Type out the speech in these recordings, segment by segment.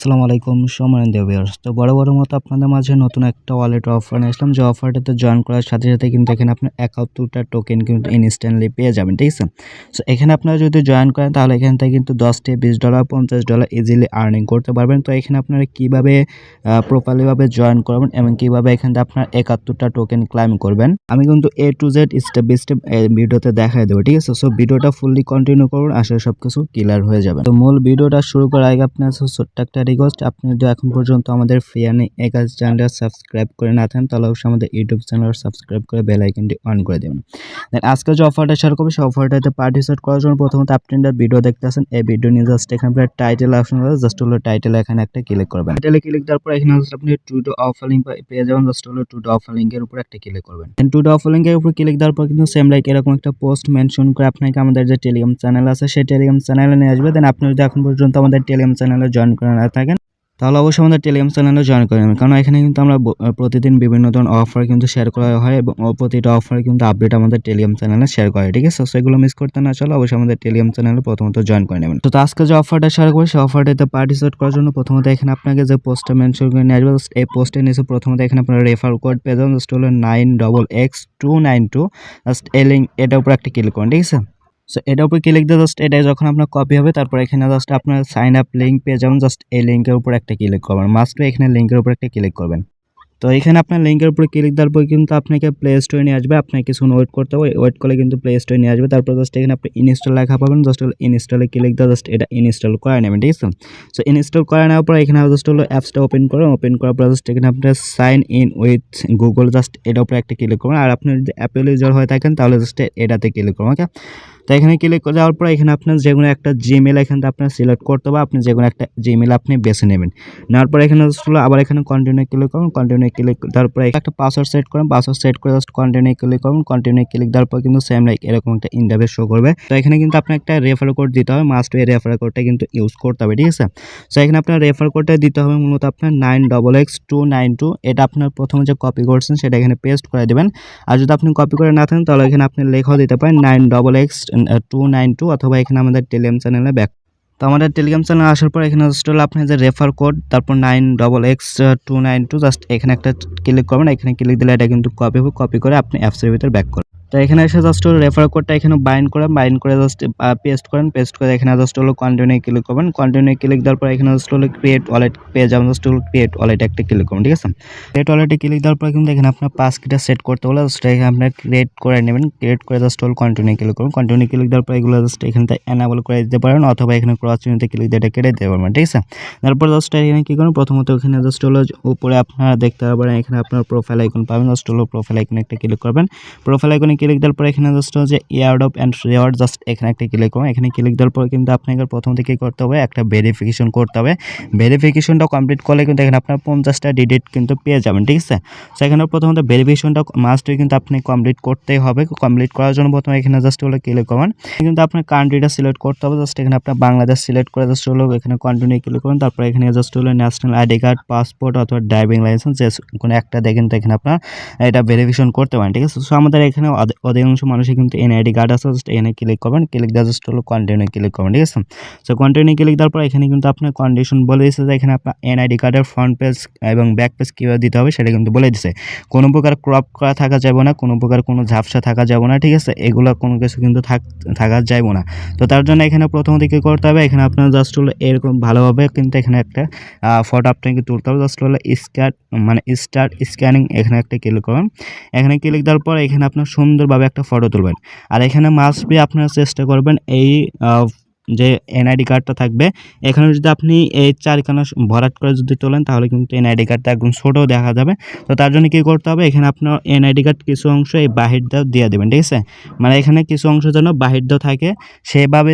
আসসালামু আলাইকুম সম্মানিত ভিউয়ার্স। তো বরাবরের মতো আপনাদের মাঝে নতুন একটা ওয়ালেট অফার নিয়ে আসলাম। যে অফারটাতে জয়েন করার সাথে সাথে কিন্তু এখানে আপনার ৭১টা টোকেন কিন্তু ইনস্ট্যান্টলি পেয়ে যাবেন, ঠিক আছে? সো এখানে আপনারা যদি জয়েন করেন তাহলে এখান থেকে কিন্তু $10 $20 $50 ইজিলি আর্নিং করতে পারবেন। তো এখানে আপনারা কিভাবে প্রপারলিভাবে জয়েন করবেন এবং কিভাবে এখান থেকে আপনার ৭১টা টোকেন ক্লাইম করবেন আমি কিন্তু A to Z step by step ভিডিওতে দেখাই দেবো, ঠিক আছে? সো ভিডিওটা ফুললি কন্টিনিউ করুন, আসলে সবকিছু ক্লিয়ার হয়ে যাবে। তো মূল ভিডিওটা শুরু করার আগে আপনার ছোট্ট একটা রিকোয়েস্ট, আপনি যদি এখন পর্যন্ত আমাদের ফিয়ানি একাজ চ্যানেলটা সাবস্ক্রাইব করে না থাকেন তাহলে অবশ্যই আমাদের ইউটিউব চ্যানেল সাবস্ক্রাইব করে বেল আইকনটি অন করে দেবেন। দেন আজকে যে অফারটা শেয়ার করবো সেই অফারটাতে পার্টিসিপেট করার জন্য প্রথমত আপনি ভিডিও দেখতে আসেন, এই ভিডিও নিয়ে জাস্ট এখানে টাইটেল অপশন আছে, জাস্ট হলো টাইটেল এখানে একটা ক্লিক করবেন। টাইটেলে ক্লিক দেওয়ার পর এখানে আপনি টু ডু অফার লিঙ্ক পেয়ে যাবেন, জাস্ট হলো টু ডু অফার লিঙ্কের উপর একটা ক্লিক করবেন। টু ডু অফার লিঙ্কের উপর ক্লিক দেওয়ার পর কিন্তু সেম লাইক এরকম একটা পোস্ট মেনশন করে আপনাকে আমাদের যে টেলিগ্রাম চ্যানেল আছে সেই টেলিগ্রাম চ্যানেলে নিয়ে আসবে। দেন আপনি যদি এখন পর্যন্ত আমাদের টেলিগ্রাম চ্যানেলে জয়েন করে না থাকেন তাহলে অবশ্যই আমাদের টেলিগ্রাম চ্যানেলে জয়েন করে নেবেন, কারণ এখানে কিন্তু আমরা প্রতিদিন বিভিন্ন ধরনের অফার কিন্তু শেয়ার করা হয় এবং প্রতিটা অফারে কিন্তু আপডেট আমাদের টেলিগ্রাম চ্যানেলে শেয়ার করে, ঠিক আছে? সেগুলো মিস করতে না চলে অবশ্যই আমাদের টেলিগ্রাম চ্যানেলে প্রথমত জয়েন করে নেবেন। তো আজকে যে অফারটা শেয়ার করবো সেই অফারটাতে পার্টিসিপেট করার জন্য প্রথমত এখানে আপনাকে যে পোস্টটা মেনশন করে নিয়ে আসবে, এই পোস্টের নিচে প্রথমত এখানে আপনারা রেফার কোড পেয়ে যাবেন, জাস্ট হলো 9XX292, জাস্ট এই লিঙ্ক এটার উপর একটা ক্লিক করুন, ঠিক আছে? সো এটার উপর ক্লিক দিয়ে জাস্ট এটা যখন আপনার কপি হবে তারপর এখানে জাস্ট আপনার সাইন আপ লিঙ্ক পেয়ে যাবেন, জাস্ট এই লিঙ্কের উপর একটা ক্লিক করবেন, মাস্ট এখানে লিঙ্কের উপর একটা ক্লিক করবেন। তো এখানে আপনার লিঙ্কের উপর ক্লিক দেওয়ার পর কিন্তু আপনাকে প্লে স্টোরে নিয়ে আসবে, আপনাকে কিছুক্ষণ ওয়েট করতে হবে, ওয়েট করলে কিন্তু প্লে স্টোরে নিয়ে আসবে। তারপর জাস্ট এখানে আপনি ইনস্টল লেখা পাবেন, জাস্ট হলো ইনস্টলে ক্লিক দিয়ে জাস্ট এটা ইনস্টল করে নেবেন, ঠিক আছে? সো ইনস্টল করে নেওয়ার পর এখানে জাস্ট হলো অ্যাপসটা ওপেন করুন, ওপেন করার পর জাস্ট এখানে আপনার sign in with Google, just এটার উপর একটা ক্লিক করবেন। আর আপনি যদি অ্যাপেল ইউজার হয়ে থাকেন তাহলে জাস্ট এটাতে ক্লিক করুন, ওকে? তো এখানে ক্লিক করে যাওয়ার পর এখানে আপনার যেকোনো একটা জিমেল এখান থেকে আপনার সিলেক্ট করতে হবে, আপনি যেকোনো একটা জিমেল আপনি বেছে নেবেন। নেওয়ার পর এখানে জাস্ট হলো আবার এখানে কন্টিনিউ ক্লিক করুন, কন্টিনিউ ক্লিক দেওয়ার পরে একটা পাসওয়ার্ড সেট করেন, পাসওয়ার্ড সেট করে জাস্ট কন্টিনিউ ক্লিক করুন, কন্টিনিউ ক্লিক দেওয়ার পর কিন্তু সেম লাইক এরকম একটা ইন্টারফেস শো করবে। তো এখানে কিন্তু আপনার একটা রেফার কোড দিতে হবে, মাস্ট এই রেফার কোডটা কিন্তু ইউজ করতে হবে, ঠিক আছে? সো এখানে আপনার রেফার কোডটা দিতে হবে মূলত আপনার 9XX292, এটা আপনার প্রথমে যে কপি করছেন সেটা এখানে পেস্ট করে দেবেন। আর যদি আপনি কপি করে না থাকেন তাহলে এখানে আপনি লেখাও দিতে পারেন 9XX292, অথবা এখানে আমাদের টেলিগ্রাম চ্যানেলে ব্যাক। তো আমাদের টেলিগ্রাম চ্যানেলে আসার পর এখানে জাস্ট হলো আপনি যে রেফার কোড তারপর 9XX292, জাস্ট এখানে একটা ক্লিক করবেন, এখানে ক্লিক দিলে এটা কিন্তু কপি হবে, কপি করে আপনি অ্যাপসের ভিতরে ব্যাক করবেন। তো এখানে এসে জাস্ট হলো রেফার কোডটা এখানে বাইন্ড করে জাস্ট পেস্ট করেন, পেস্ট করে এখানে জাস্ট হলো কন্টিনিউ ক্লিক করবেন, কন্টিনিউ ক্লিক দেওয়ার পর এখানে জাস্ট হলো ক্রিয়েট ওয়ালেট পেয়ে যাবেন, জাস্ট হলো ক্রিয়েট ওয়ালেট একটা ক্লিক করুন, ঠিক আছে? ক্রিয়েট ওয়ালেটে ক্লিক দেওয়ার পর কিন্তু এখানে আপনার পাস কিটা সেট করতে হলে জাস্ট এখানে আপনার ক্রিয়েট করে নেবেন, ক্রিয়েট করে জাস্ট হলো কন্টিনিউ ক্লিক করুন, কন্টিনিউ ক্লিক দেওয়ার পর এগুলো জাস্ট এখানে এনেবল করে দিতে পারেন, অথবা এখানে ক্রস চিহ্নতে ক্লিক দিয়ে এটা কেটে দিতে পারবেন, ঠিক আছে? তারপর জাস্ট এখানে কি করুন, প্রথমত এখানে জাস্ট হলো উপরে আপনারা দেখতে পাবেন এখানে আপনার প্রোফাইল আইকন পাবেন, জাস্ট হলো প্রোফাইল আইকনে একটা ক্লিক করবেন। প্রোফাইল আইকনে ক্লিক দেওয়ার পর এখানে জাস্ট হচ্ছে এয়ারড্রপ অ্যান্ড রিওয়ার্ড, জাস্ট এখানে একটা ক্লিক করুন। এখানে ক্লিক দেওয়ার পর কিন্তু আপনাকে প্রথম থেকে করতে হবে একটা ভেরিফিকেশন করতে হবে, ভেরিফিকেশনটা কমপ্লিট করলে কিন্তু এখানে আপনার 50টা ডিজিট কিন্তু পেয়ে যাবেন, ঠিক আছে? সো এখানে প্রথমত ভেরিফিকেশনটা মাস্টই কিন্তু আপনি কমপ্লিট করতেই হবে, কমপ্লিট করার জন্য প্রথমে এখানে জাস্ট হলো ক্লিক করবেন, কিন্তু আপনার কান্ট্রিটা সিলেক্ট করতে হবে, জাস্ট এখানে আপনার বাংলাদেশ সিলেক্ট করে জাস্ট হলো এখানে কন্টিনিউ ক্লিক করুন। তারপর এখানে জাস্ট হলো ন্যাশনাল আইডি কার্ড, পাসপোর্ট অথবা ড্রাইভিং লাইসেন্স যে কোনো একটা দেখেন, তো এখানে আপনার এটা ভেরিফিকেশন করতে পারেন, ঠিক আছে? সো আমাদের এখানে অধিকাংশ মানুষের কিন্তু এনআইডি কার্ড আছে, জাস্ট এখানে ক্লিক করবেন, ক্লিক দিয়ে জাস্ট হলো কন্টিনিউ ক্লিক করবেন, ঠিক আছে? সো কন্টিনিউ ক্লিক দেওয়ার পর এখানে কিন্তু আপনার কন্ডিশন বলে দিচ্ছে যে এখানে আপনার এনআইডি কার্ডের ফ্রন্ট পেজ এবং ব্যাক পেজ কীভাবে দিতে হবে সেটা কিন্তু বলে দিচ্ছে। কোনো প্রকার ক্রপ করা থাকা যাবে না, কোনো প্রকার কোনো ঝাপসা থাকা যাবে না, ঠিক আছে? এগুলো কোনো কিছু কিন্তু থাকা যাবে না। তো তার জন্য এখানে প্রথমত কী করতে হবে, এখানে আপনার জাস্ট হলো এরকম ভালোভাবে কিন্তু এখানে একটা ফটো আপনাকে তুলতে হবে, জাস্ট হলো স্টার্ট স্ক্যানিং, এখানে একটা ক্লিক করুন। এখানে ক্লিক দেওয়ার পর এখানে আপনার সুন্দরভাবে একটা ফটো তুলবেন। আর এখানে মাস্ট বি আপনারা চেষ্টা করবেন এই যে এনআইডি কার্ডটা থাকবে এখানে যদি আপনি এই চারখানা ভরাট করে যদি তোলেন তাহলে কিন্তু এনআইডি কার্ডটা একদম ছোটো দেখা যাবে। তো তার জন্য কী করতে হবে, এখানে আপনার এনআইডি কার্ড কিছু অংশ এই বাহির দিয়ে দেবেন, ঠিক আছে? মানে এখানে কিছু অংশ যেন বাহির থাকে সেভাবে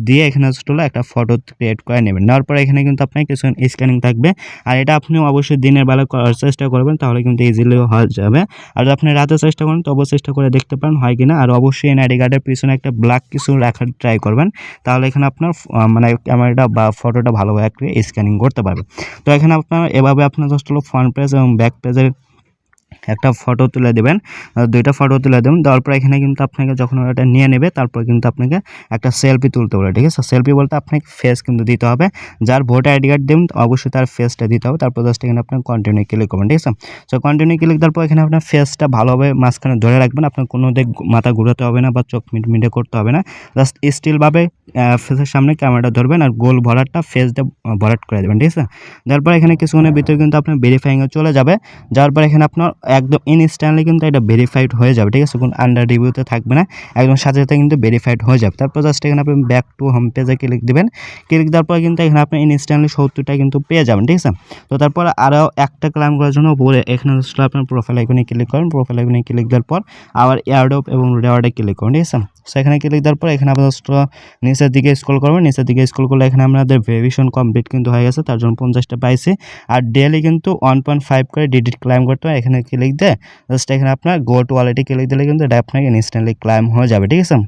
দিয়ে এখানে হলো একটা ফটো ক্রিয়েট করে নেবেন। নেওয়ার পরে এখানে কিন্তু আপনার কিছু স্ক্যানিং থাকবে, আর এটা আপনি অবশ্যই দিনের বেলা করার চেষ্টা করবেন, তাহলে কিন্তু ইজিলি হয়ে যাবে। আর আপনি রাতে চেষ্টা করেন তো অবশ্যই চেষ্টা করে দেখতে পারেন হয় কিনা। আর অবশ্যই এনআইডি কার্ডের পিছনে একটা ব্ল্যাক কিছু রাখার ট্রাই করবেন, তাহলে এখানে আপনার মানে ক্যামেরাটা বা ফটোটা ভালোভাবে স্ক্যানিং করতে পারবে। তো এখানে আপনার এভাবে আপনার জাস্ট হলো ফ্রন্ট পেজ এবং ব্যাক পেজের একটা ফটো তুলে দেবেন, দুইটা ফটো তুলে দেবেন। দেওয়ার পর এখানে কিন্তু আপনাকে যখন ওটা নিয়ে নেবে তারপর কিন্তু আপনাকে একটা সেলফি তুলতে বলে, ঠিক আছে। সেলফি বলতে আপনাকে ফেস কিন্তু দিতে হবে, যার ভোটার আইডি কার্ড দেবেন অবশ্যই তার ফেসটা দিতে হবে। তারপর জাস্ট এখানে আপনার কন্টিনিউ ক্লিক করবেন, ঠিক আছে। সো কন্টিনিউ ক্লিক দেওয়ার পর এখানে আপনার ফেসটা ভালোভাবে মাঝখানে ধরে রাখবেন, আপনার কোনো দিক মাথা ঘুরাতে হবে না বা চোখ মিটমিটে করতে হবে না, জাস্ট স্টিলভাবে ফেসের সামনে ক্যামেরাটা ধরবেন আর গোল ভরাটটা ফেসটা ভরাট করে দেবেন, ঠিক আছে। তারপর এখানে কিছুক্ষণের ভিতরে কিন্তু আপনার ভেরিফাইংয়ে চলে যাবে, যাওয়ার পর এখানে আপনার একদম ইনস্ট্যান্টলি কিন্তু এটা ভেরিফাইড হয়ে যাবে, ঠিক আছে। কোনো আন্ডার রিভিউতে থাকবে না, একদম সাথে সাথে কিন্তু ভেরিফাইড হয়ে যাবে। তারপর জাস্ট এখানে আপনি ব্যাক টু হোম পেজে ক্লিক দেবেন, ক্লিক দেওয়ার পর কিন্তু এখানে আপনি ইনস্ট্যান্টলি 70টা কিন্তু পেয়ে যাবেন, ঠিক আছে। তো তারপর আরও একটা ক্লেম করার জন্য উপরে এখানে আসলে আপনার প্রোফাইল আইকনে ক্লিক করেন, প্রোফাইল আইকনে ক্লিক দেওয়ার পর আবার এয়ারড্রপ এবং রেওয়ার্ডে ক্লিক করুন, ঠিক আছে। সো এখানে ক্লিক দেওয়ার পর এখানে আপনার নিচের দিকে স্ক্রল করবেন, নিচের দিকে স্ক্রল করলে এখানে আমাদের ভেরিফিকেশন কমপ্লিট কিন্তু হয়ে গেছে, তার জন্য 50টা পাইছি। আর ডেলি কিন্তু 1.5 করে ডিডিট ক্লাইম করতে হয়, এখানে ক্লিক দিয়ে জাস্ট এখানে আপনার গো টু ওয়ালেটে ক্লিক দিলে কিন্তু এটা আপনাকে ইনস্ট্যান্টলি ক্লাইম হয়ে যাবে, ঠিক আছে।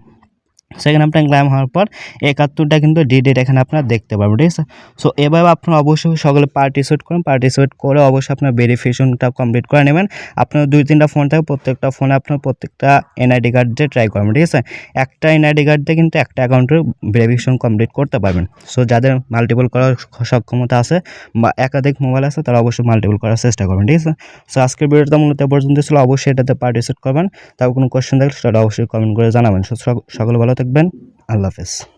সেখানে আপনার ক্লাইম হওয়ার পর 71টা কিন্তু ডিডেট এখানে আপনারা দেখতে পারবেন, ঠিক আছে। সো এভাবে আপনারা অবশ্যই সকলে পার্টিসিপেট করুন, পার্টিসিপেট করে অবশ্যই আপনার ভেরিফিকেশনটা কমপ্লিট করে নেবেন। আপনার 2-3টা ফোন থাকে, প্রত্যেকটা ফোনে আপনার প্রত্যেকটা এনআইডি কার্ড দিয়ে ট্রাই করবেন, ঠিক আছে। একটা এনআইডি কার্ড দিয়ে কিন্তু একটা অ্যাকাউন্টের ভেরিফিকেশন কমপ্লিট করতে পারবেন। সো যাদের মাল্টিপল করার সক্ষমতা আছে বা একাধিক মোবাইল আছে তারা অবশ্যই মাল্টিপল করার চেষ্টা করবেন, ঠিক আছে। সো আজকের ভিডিওটা মূলত পর্যন্ত ছিল, অবশ্যই এটাতে পার্টিসিপেট করবেন। তাও কোনো কোয়েশ্চেন থাকলে সেটা অবশ্যই কমেন্ট করে জানাবেন। সকলে ভালো থাকবেন, আল্লাহ হাফেজ।